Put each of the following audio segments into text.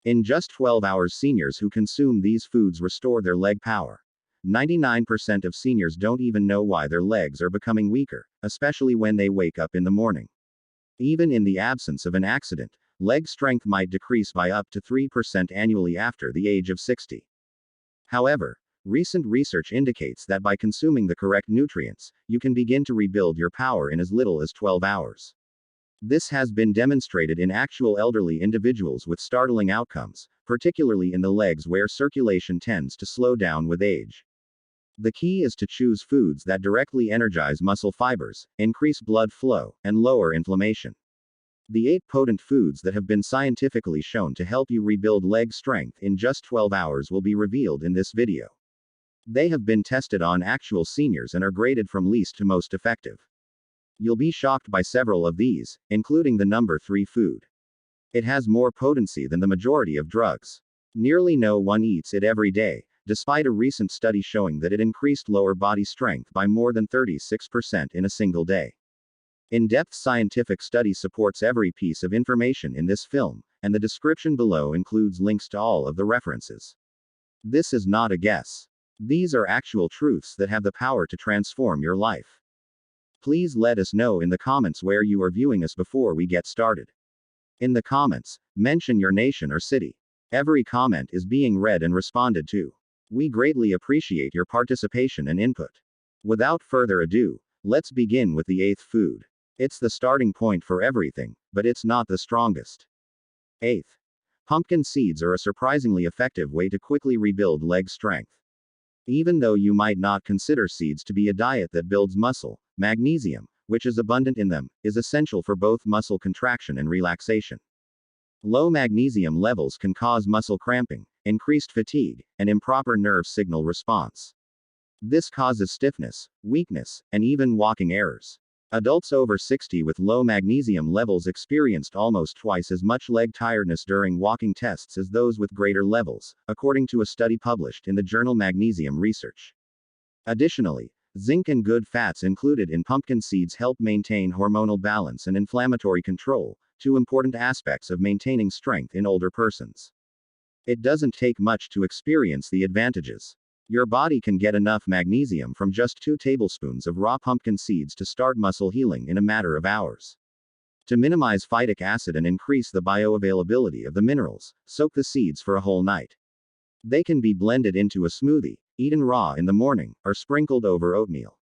In just 12 hours, seniors who consume these foods restore their leg power. 99% of seniors don't even know why their legs are becoming weaker, especially when they wake up in the morning. Even in the absence of an accident, leg strength might decrease by up to 3% annually after the age of 60. However, recent research indicates that by consuming the correct nutrients, you can begin to rebuild your power in as little as 12 hours. This has been demonstrated in actual elderly individuals with startling outcomes, particularly in the legs where circulation tends to slow down with age. The key is to choose foods that directly energize muscle fibers, increase blood flow, and lower inflammation. The 8 potent foods that have been scientifically shown to help you rebuild leg strength in just 12 hours will be revealed in this video. They have been tested on actual seniors and are graded from least to most effective. You'll be shocked by several of these, including the number 3 food. It has more potency than the majority of drugs. Nearly no one eats it every day, despite a recent study showing that it increased lower body strength by more than 36% in a single day. In-depth scientific study supports every piece of information in this film, and the description below includes links to all of the references. This is not a guess. These are actual truths that have the power to transform your life. Please let us know in the comments where you are viewing us before we get started. In the comments, mention your nation or city. Every comment is being read and responded to. We greatly appreciate your participation and input. Without further ado, let's begin with the 8th food. It's the starting point for everything, but it's not the strongest. 8th. Pumpkin seeds are a surprisingly effective way to quickly rebuild leg strength. Even though you might not consider seeds to be a diet that builds muscle, magnesium, which is abundant in them, is essential for both muscle contraction and relaxation. Low magnesium levels can cause muscle cramping, increased fatigue, and improper nerve signal response. This causes stiffness, weakness, and even walking errors. Adults over 60 with low magnesium levels experienced almost twice as much leg tiredness during walking tests as those with greater levels, according to a study published in the journal Magnesium Research. Additionally, zinc and good fats included in pumpkin seeds help maintain hormonal balance and inflammatory control, 2 important aspects of maintaining strength in older persons. It doesn't take much to experience the advantages. Your body can get enough magnesium from just 2 tablespoons of raw pumpkin seeds to start muscle healing in a matter of hours. To minimize phytic acid and increase the bioavailability of the minerals, soak the seeds for a whole night. They can be blended into a smoothie, eaten raw in the morning, or sprinkled over oatmeal.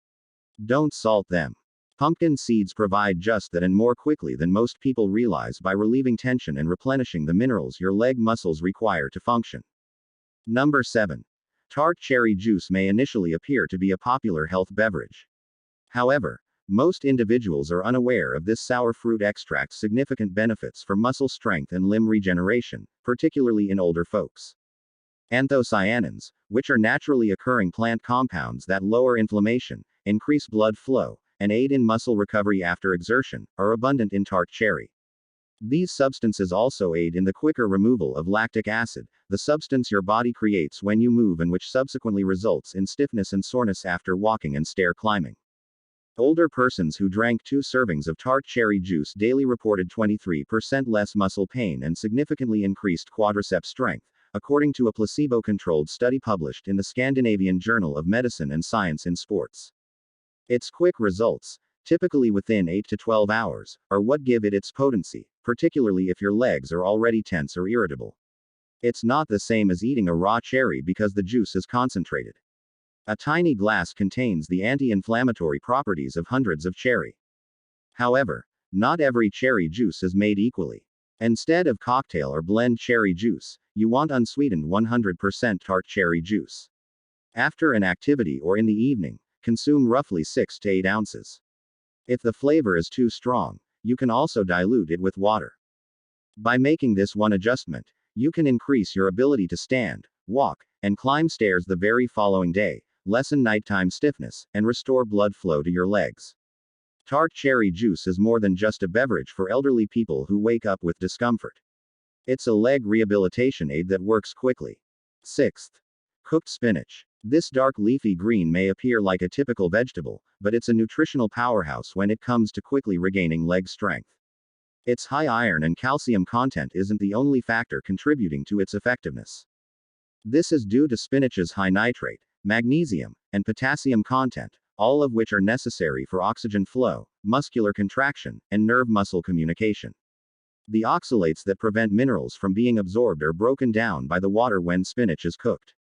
Don't salt them. Pumpkin seeds provide just that and more quickly than most people realize by relieving tension and replenishing the minerals your leg muscles require to function. Number 7. Tart cherry juice may initially appear to be a popular health beverage. However, most individuals are unaware of this sour fruit extract's significant benefits for muscle strength and limb regeneration, particularly in older folks. Anthocyanins, which are naturally occurring plant compounds that lower inflammation, increase blood flow, and aid in muscle recovery after exertion, are abundant in tart cherry. These substances also aid in the quicker removal of lactic acid, the substance your body creates when you move and which subsequently results in stiffness and soreness after walking and stair climbing. Older persons who drank 2 servings of tart cherry juice daily reported 23% less muscle pain and significantly increased quadriceps strength, according to a placebo-controlled study published in the Scandinavian Journal of Medicine and Science in Sports. Its quick results, typically within 8 to 12 hours, are what give it its potency, particularly if your legs are already tense or irritable. It's not the same as eating a raw cherry because the juice is concentrated. A tiny glass contains the anti-inflammatory properties of hundreds of cherry. However, not every cherry juice is made equally. Instead of cocktail or blend cherry juice, you want unsweetened 100% tart cherry juice. After an activity or in the evening, consume roughly 6 to 8 ounces. If the flavor is too strong, you can also dilute it with water. By making this one adjustment, you can increase your ability to stand, walk, and climb stairs the very following day, lessen nighttime stiffness, and restore blood flow to your legs. Tart cherry juice is more than just a beverage for elderly people who wake up with discomfort. It's a leg rehabilitation aid that works quickly. 6th. Cooked spinach. This dark leafy green may appear like a typical vegetable, but it's a nutritional powerhouse when it comes to quickly regaining leg strength. Its high iron and calcium content isn't the only factor contributing to its effectiveness. This is due to spinach's high nitrate, magnesium, and potassium content, all of which are necessary for oxygen flow, muscular contraction, and nerve muscle communication. The oxalates that prevent minerals from being absorbed are broken down by the water when spinach is cooked.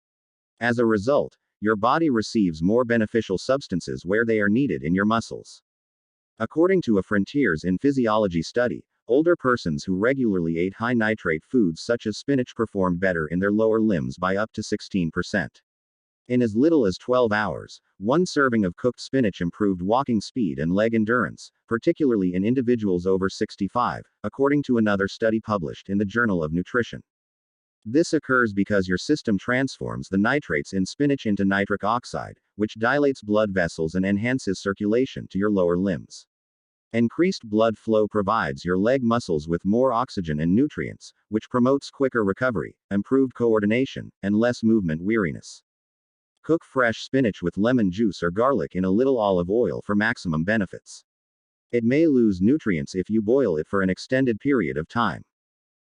As a result, your body receives more beneficial substances where they are needed in your muscles. According to a Frontiers in Physiology study, older persons who regularly ate high nitrate foods such as spinach performed better in their lower limbs by up to 16%. In as little as 12 hours, one serving of cooked spinach improved walking speed and leg endurance, particularly in individuals over 65, according to another study published in the Journal of Nutrition. This occurs because your system transforms the nitrates in spinach into nitric oxide, which dilates blood vessels and enhances circulation to your lower limbs. Increased blood flow provides your leg muscles with more oxygen and nutrients, which promotes quicker recovery, improved coordination, and less movement weariness. Cook fresh spinach with lemon juice or garlic in a little olive oil for maximum benefits. It may lose nutrients if you boil it for an extended period of time.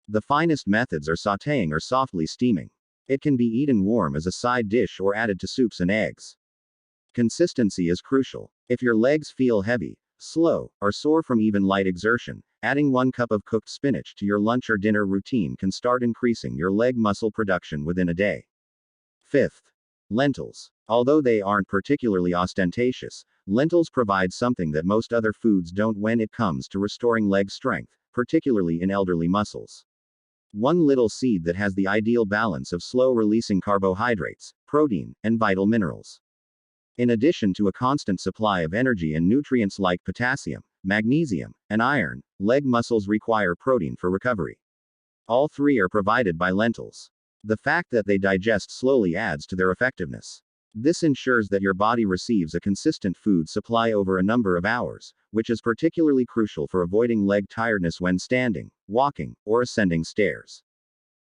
The finest methods are sautéing or softly steaming. It can be eaten warm as a side dish or added to soups and eggs. Consistency is crucial. If your legs feel heavy, slow, or sore from even light exertion, adding 1 cup of cooked spinach to your lunch or dinner routine can start increasing your leg muscle production within a day. Fifth, lentils. Although they aren't particularly ostentatious, lentils provide something that most other foods don't when it comes to restoring leg strength, particularly in elderly muscles. One little seed that has the ideal balance of slow-releasing carbohydrates, protein, and vital minerals. In addition to a constant supply of energy and nutrients like potassium, magnesium, and iron, leg muscles require protein for recovery. All three are provided by lentils. The fact that they digest slowly adds to their effectiveness. This ensures that your body receives a consistent food supply over a number of hours, which is particularly crucial for avoiding leg tiredness when standing, walking, or ascending stairs.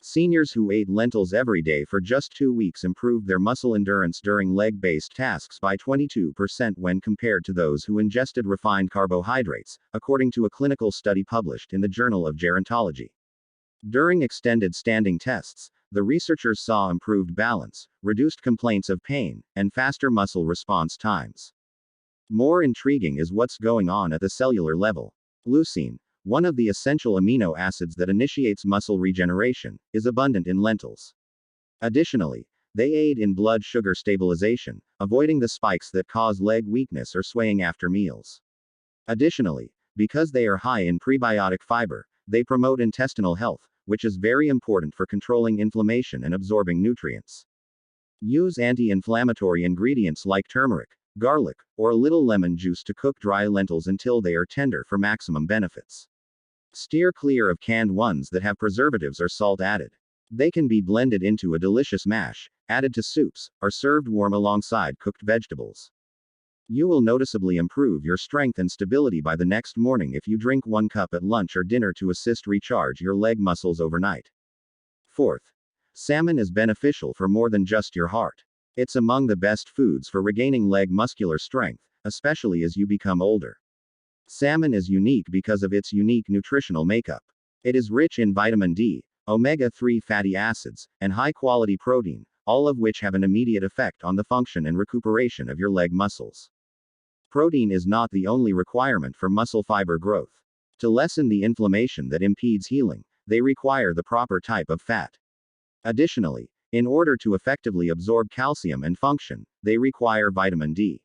Seniors who ate lentils every day for just 2 weeks improved their muscle endurance during leg-based tasks by 22% when compared to those who ingested refined carbohydrates, according to a clinical study published in the Journal of Gerontology. During extended standing tests, the researchers saw improved balance, reduced complaints of pain, and faster muscle response times. More intriguing is what's going on at the cellular level. Leucine, one of the essential amino acids that initiates muscle regeneration, is abundant in lentils. Additionally, they aid in blood sugar stabilization, avoiding the spikes that cause leg weakness or swaying after meals. Additionally, because they are high in prebiotic fiber, they promote intestinal health, which is very important for controlling inflammation and absorbing nutrients. Use anti-inflammatory ingredients like turmeric, garlic, or a little lemon juice to cook dry lentils until they are tender for maximum benefits. Steer clear of canned ones that have preservatives or salt added. They can be blended into a delicious mash, added to soups, or served warm alongside cooked vegetables. You will noticeably improve your strength and stability by the next morning if you drink 1 cup at lunch or dinner to assist recharge your leg muscles overnight. Fourth, salmon is beneficial for more than just your heart. It's among the best foods for regaining leg muscular strength, especially as you become older. Salmon is unique because of its unique nutritional makeup. It is rich in vitamin D, omega-3 fatty acids, and high-quality protein, all of which have an immediate effect on the function and recuperation of your leg muscles. Protein is not the only requirement for muscle fiber growth. To lessen the inflammation that impedes healing, they require the proper type of fat. Additionally, in order to effectively absorb calcium and function, they require vitamin D.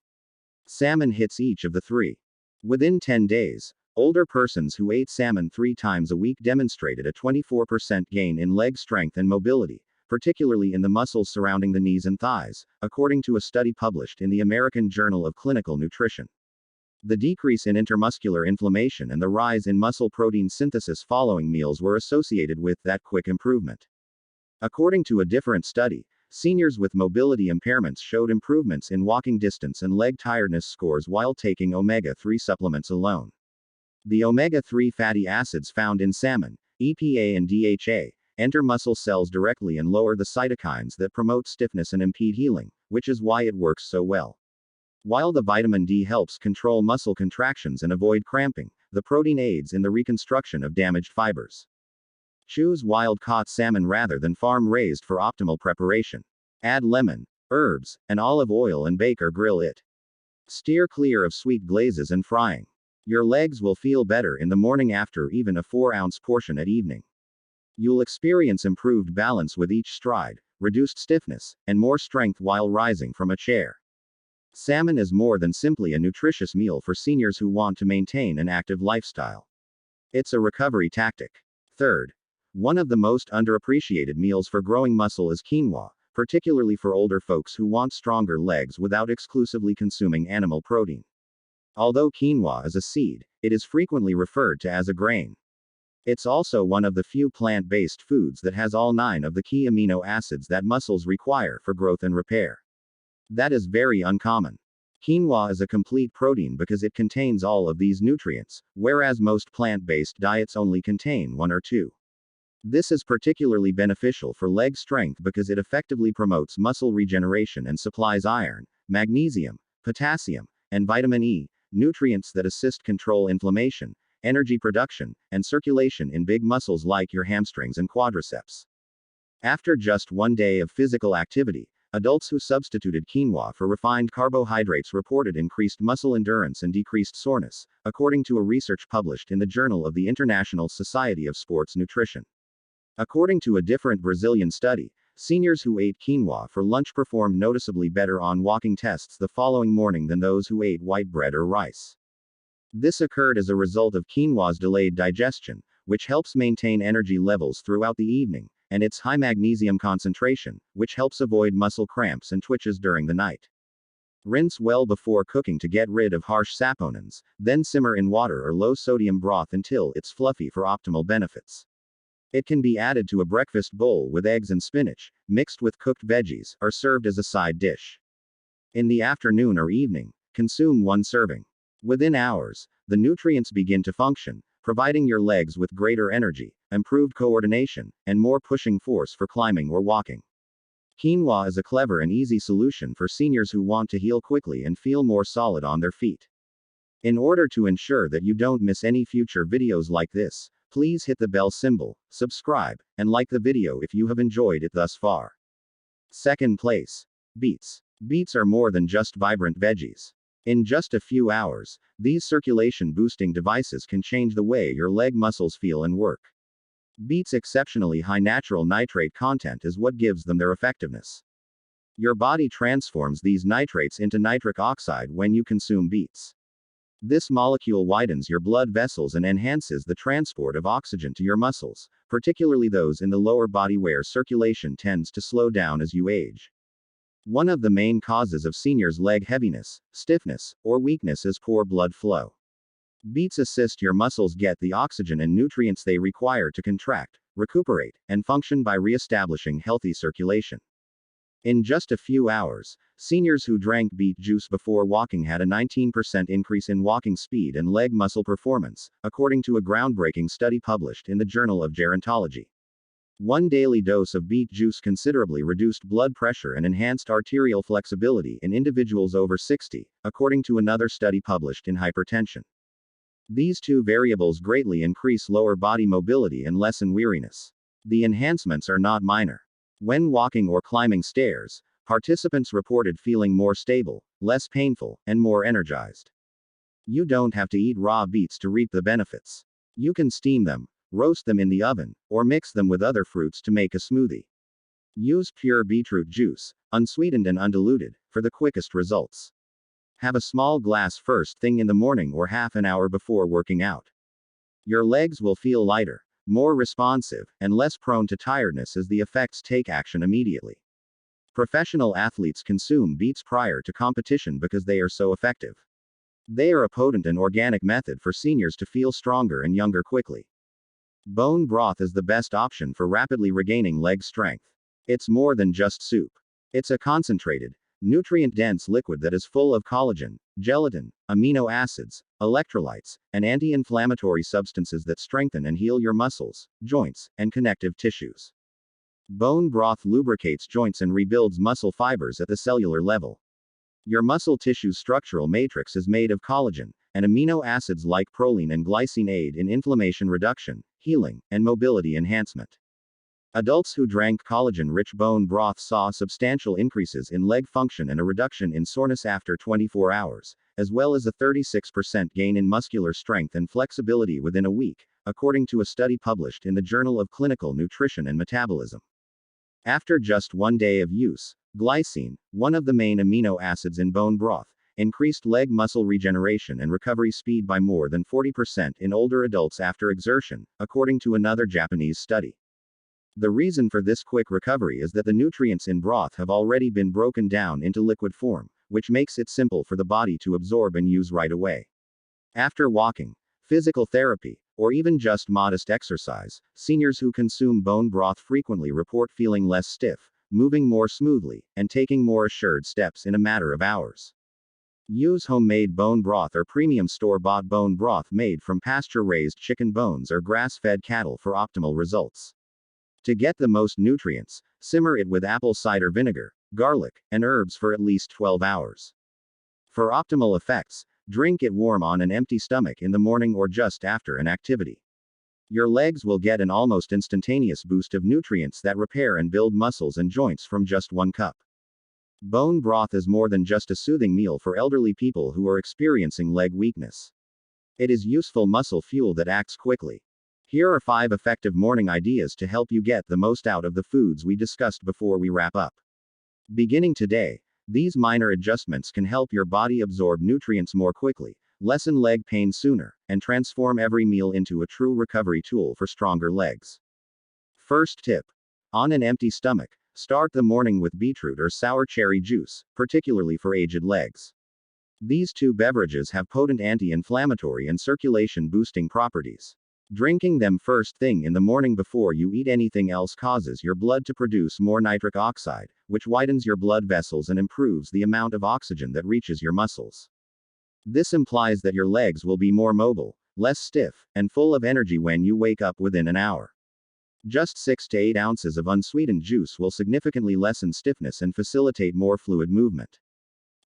Salmon hits each of the three. Within 10 days, older persons who ate salmon 3 times a week demonstrated a 24% gain in leg strength and mobility, particularly in the muscles surrounding the knees and thighs, according to a study published in the American Journal of Clinical Nutrition. The decrease in intermuscular inflammation and the rise in muscle protein synthesis following meals were associated with that quick improvement. According to a different study, seniors with mobility impairments showed improvements in walking distance and leg tiredness scores while taking omega-3 supplements alone. The omega-3 fatty acids found in salmon, EPA and DHA, enter muscle cells directly and lower the cytokines that promote stiffness and impede healing, which is why it works so well. While the vitamin D helps control muscle contractions and avoid cramping, the protein aids in the reconstruction of damaged fibers. Choose wild-caught salmon rather than farm-raised for optimal preparation. Add lemon, herbs, and olive oil and bake or grill it. Steer clear of sweet glazes and frying. Your legs will feel better in the morning after even a 4-ounce portion at evening. You'll experience improved balance with each stride, reduced stiffness, and more strength while rising from a chair. Salmon is more than simply a nutritious meal for seniors who want to maintain an active lifestyle. It's a recovery tactic. Third, one of the most underappreciated meals for growing muscle is quinoa, particularly for older folks who want stronger legs without exclusively consuming animal protein. Although quinoa is a seed, it is frequently referred to as a grain. It's also one of the few plant-based foods that has all 9 of the key amino acids that muscles require for growth and repair. That is very uncommon. Quinoa is a complete protein because it contains all of these nutrients, whereas most plant-based diets only contain 1 or 2. This is particularly beneficial for leg strength because it effectively promotes muscle regeneration and supplies iron, magnesium, potassium, and vitamin E, nutrients that assist control inflammation, energy production, and circulation in big muscles like your hamstrings and quadriceps. After just 1 day of physical activity, adults who substituted quinoa for refined carbohydrates reported increased muscle endurance and decreased soreness, according to a research published in the Journal of the International Society of Sports Nutrition. According to a different Brazilian study, seniors who ate quinoa for lunch performed noticeably better on walking tests the following morning than those who ate white bread or rice. This occurred as a result of quinoa's delayed digestion, which helps maintain energy levels throughout the evening, and its high magnesium concentration, which helps avoid muscle cramps and twitches during the night. Rinse well before cooking to get rid of harsh saponins, then simmer in water or low-sodium broth until it's fluffy for optimal benefits. It can be added to a breakfast bowl with eggs and spinach, mixed with cooked veggies, or served as a side dish. In the afternoon or evening, consume 1 serving. Within hours, the nutrients begin to function, providing your legs with greater energy, improved coordination, and more pushing force for climbing or walking. Quinoa is a clever and easy solution for seniors who want to heal quickly and feel more solid on their feet. In order to ensure that you don't miss any future videos like this, please hit the bell symbol, subscribe, and like the video if you have enjoyed it thus far. Second place. Beets. Beets are more than just vibrant veggies. In just a few hours, these circulation-boosting devices can change the way your leg muscles feel and work. Beets' exceptionally high natural nitrate content is what gives them their effectiveness. Your body transforms these nitrates into nitric oxide when you consume beets. This molecule widens your blood vessels and enhances the transport of oxygen to your muscles, particularly those in the lower body where circulation tends to slow down as you age. One of the main causes of seniors' leg heaviness, stiffness, or weakness is poor blood flow. Beets assist your muscles get the oxygen and nutrients they require to contract, recuperate, and function by re-establishing healthy circulation. In just a few hours, seniors who drank beet juice before walking had a 19% increase in walking speed and leg muscle performance, according to a groundbreaking study published in the Journal of Gerontology. 1 daily dose of beet juice considerably reduced blood pressure and enhanced arterial flexibility in individuals over 60, according to another study published in Hypertension. These 2 variables greatly increase lower body mobility and lessen weariness. The enhancements are not minor. When walking or climbing stairs, participants reported feeling more stable, less painful, and more energized. You don't have to eat raw beets to reap the benefits. You can steam them, roast them in the oven, or mix them with other fruits to make a smoothie. Use pure beetroot juice, unsweetened and undiluted, for the quickest results. Have a small glass first thing in the morning or half an hour before working out. Your legs will feel lighter, more responsive, and less prone to tiredness as the effects take action immediately. Professional athletes consume beets prior to competition because they are so effective. They are a potent and organic method for seniors to feel stronger and younger quickly. Bone broth is the best option for rapidly regaining leg strength. It's more than just soup. It's a concentrated, nutrient-dense liquid that is full of collagen, gelatin, amino acids, electrolytes, and anti-inflammatory substances that strengthen and heal your muscles, joints, and connective tissues. Bone broth lubricates joints and rebuilds muscle fibers at the cellular level. Your muscle tissue's structural matrix is made of collagen, and amino acids like proline and glycine aid in inflammation reduction, healing, and mobility enhancement. Adults who drank collagen-rich bone broth saw substantial increases in leg function and a reduction in soreness after 24 hours, as well as a 36% gain in muscular strength and flexibility within a week, according to a study published in the Journal of Clinical Nutrition and Metabolism. After just 1 day of use, glycine, one of the main amino acids in bone broth, increased leg muscle regeneration and recovery speed by more than 40% in older adults after exertion, according to another Japanese study. The reason for this quick recovery is that the nutrients in broth have already been broken down into liquid form, which makes it simple for the body to absorb and use right away. After walking, physical therapy, or even just modest exercise, seniors who consume bone broth frequently report feeling less stiff, moving more smoothly, and taking more assured steps in a matter of hours. Use homemade bone broth or premium store-bought bone broth made from pasture-raised chicken bones or grass-fed cattle for optimal results. To get the most nutrients, simmer it with apple cider vinegar, garlic, and herbs for at least 12 hours. For optimal effects, drink it warm on an empty stomach in the morning or just after an activity. Your legs will get an almost instantaneous boost of nutrients that repair and build muscles and joints from just 1 cup. Bone broth is more than just a soothing meal for elderly people who are experiencing leg weakness. It is useful muscle fuel that acts quickly. Here are 5 effective morning ideas to help you get the most out of the foods we discussed before we wrap up. Beginning today, these minor adjustments can help your body absorb nutrients more quickly, lessen leg pain sooner, and transform every meal into a true recovery tool for stronger legs. First tip. On an empty stomach, start the morning with beetroot or sour cherry juice, particularly for aged legs. These 2 beverages have potent anti-inflammatory and circulation-boosting properties. Drinking them first thing in the morning before you eat anything else causes your blood to produce more nitric oxide, which widens your blood vessels and improves the amount of oxygen that reaches your muscles. This implies that your legs will be more mobile, less stiff, and full of energy when you wake up within an hour. Just 6 to 8 ounces of unsweetened juice will significantly lessen stiffness and facilitate more fluid movement.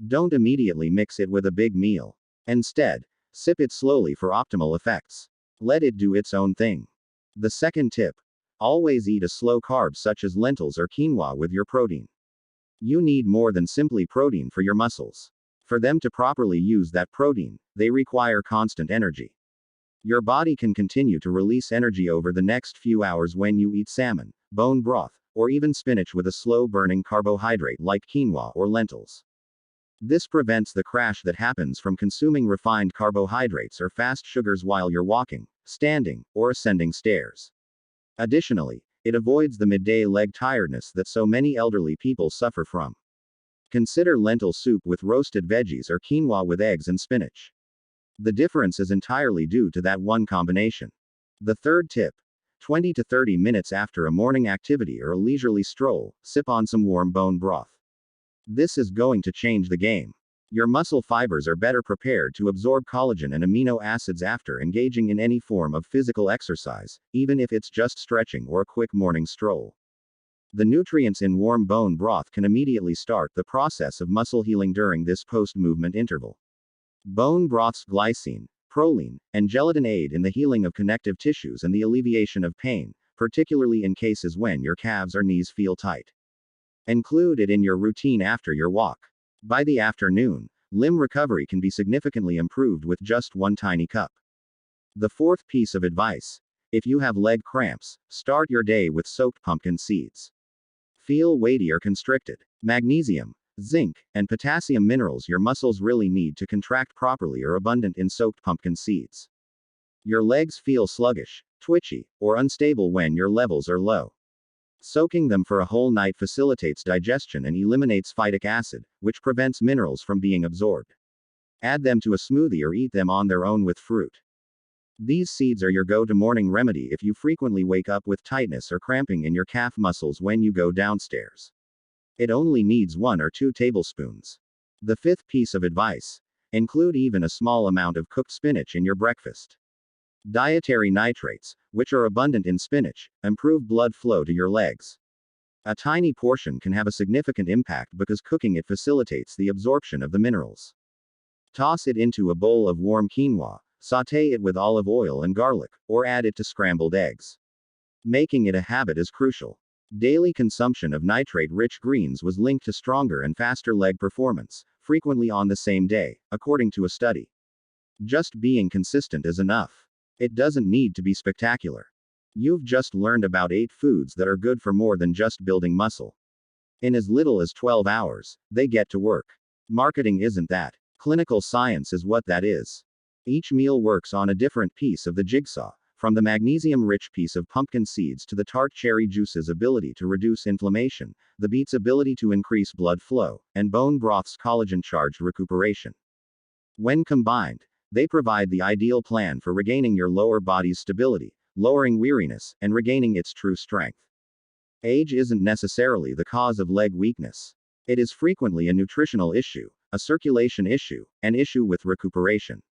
Don't immediately mix it with a big meal. Instead, sip it slowly for optimal effects. Let it do its own thing. The second tip. Always eat a slow carb such as lentils or quinoa with your protein. You need more than simply protein for your muscles. For them to properly use that protein, they require constant energy. Your body can continue to release energy over the next few hours when you eat salmon, bone broth, or even spinach with a slow-burning carbohydrate like quinoa or lentils. This prevents the crash that happens from consuming refined carbohydrates or fast sugars while you're walking, standing, or ascending stairs. Additionally, it avoids the midday leg tiredness that so many elderly people suffer from. Consider lentil soup with roasted veggies or quinoa with eggs and spinach. The difference is entirely due to that one combination. The third tip. 20 to 30 minutes after a morning activity or a leisurely stroll, sip on some warm bone broth. This is going to change the game. Your muscle fibers are better prepared to absorb collagen and amino acids after engaging in any form of physical exercise, even if it's just stretching or a quick morning stroll. The nutrients in warm bone broth can immediately start the process of muscle healing during this post-movement interval. Bone broth's glycine, proline, and gelatin aid in the healing of connective tissues and the alleviation of pain, particularly in cases when your calves or knees feel tight. Include it in your routine after your walk. By the afternoon, limb recovery can be significantly improved with just 1 tiny cup. The fourth piece of advice. If you have leg cramps, start your day with soaked pumpkin seeds. Feel weighty or constricted? Magnesium, zinc, and potassium minerals your muscles really need to contract properly are abundant in soaked pumpkin seeds. Your legs feel sluggish, twitchy, or unstable when your levels are low. Soaking them for a whole night facilitates digestion and eliminates phytic acid, which prevents minerals from being absorbed. Add them to a smoothie or eat them on their own with fruit. These seeds are your go-to morning remedy if you frequently wake up with tightness or cramping in your calf muscles when you go downstairs. It only needs 1 or 2 tablespoons. The fifth piece of advice. Include even a small amount of cooked spinach in your breakfast. Dietary nitrates, which are abundant in spinach, improve blood flow to your legs. A tiny portion can have a significant impact because cooking it facilitates the absorption of the minerals. Toss it into a bowl of warm quinoa, saute it with olive oil and garlic, or add it to scrambled eggs. Making it a habit is crucial. Daily consumption of nitrate-rich greens was linked to stronger and faster leg performance, frequently on the same day, according to a study. Just being consistent is enough. It doesn't need to be spectacular. You've just learned about 8 foods that are good for more than just building muscle. In as little as 12 hours, they get to work. Marketing isn't that. Clinical science is what that is. Each meal works on a different piece of the jigsaw, from the magnesium-rich piece of pumpkin seeds to the tart cherry juice's ability to reduce inflammation, the beet's ability to increase blood flow, and bone broth's collagen-charged recuperation. When combined, they provide the ideal plan for regaining your lower body's stability, lowering weariness, and regaining its true strength. Age isn't necessarily the cause of leg weakness. It is frequently a nutritional issue, a circulation issue, an issue with recuperation.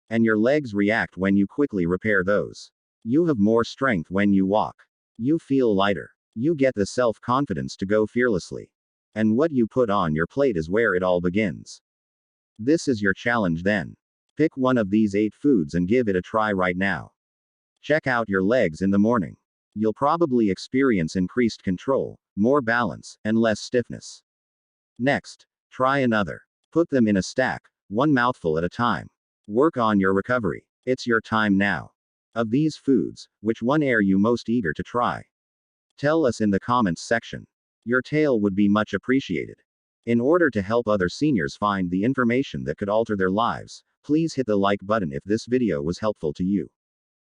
And your legs react when you quickly repair those. You have more strength when you walk. You feel lighter. You get the self-confidence to go fearlessly. And what you put on your plate is where it all begins. This is your challenge then. Pick one of these 8 foods and give it a try right now. Check out your legs in the morning. You'll probably experience increased control, more balance, and less stiffness. Next, try another. Put them in a stack, one mouthful at a time. Work on your recovery. It's your time now. Of these foods, which one are you most eager to try? Tell us in the comments section. Your tale would be much appreciated. In order to help other seniors find the information that could alter their lives, please hit the like button if this video was helpful to you.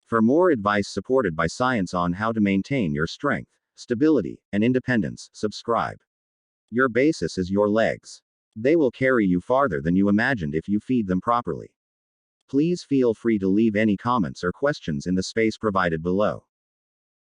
For more advice supported by science on how to maintain your strength, stability, and independence, subscribe. Your basis is your legs. They will carry you farther than you imagined if you feed them properly. Please feel free to leave any comments or questions in the space provided below.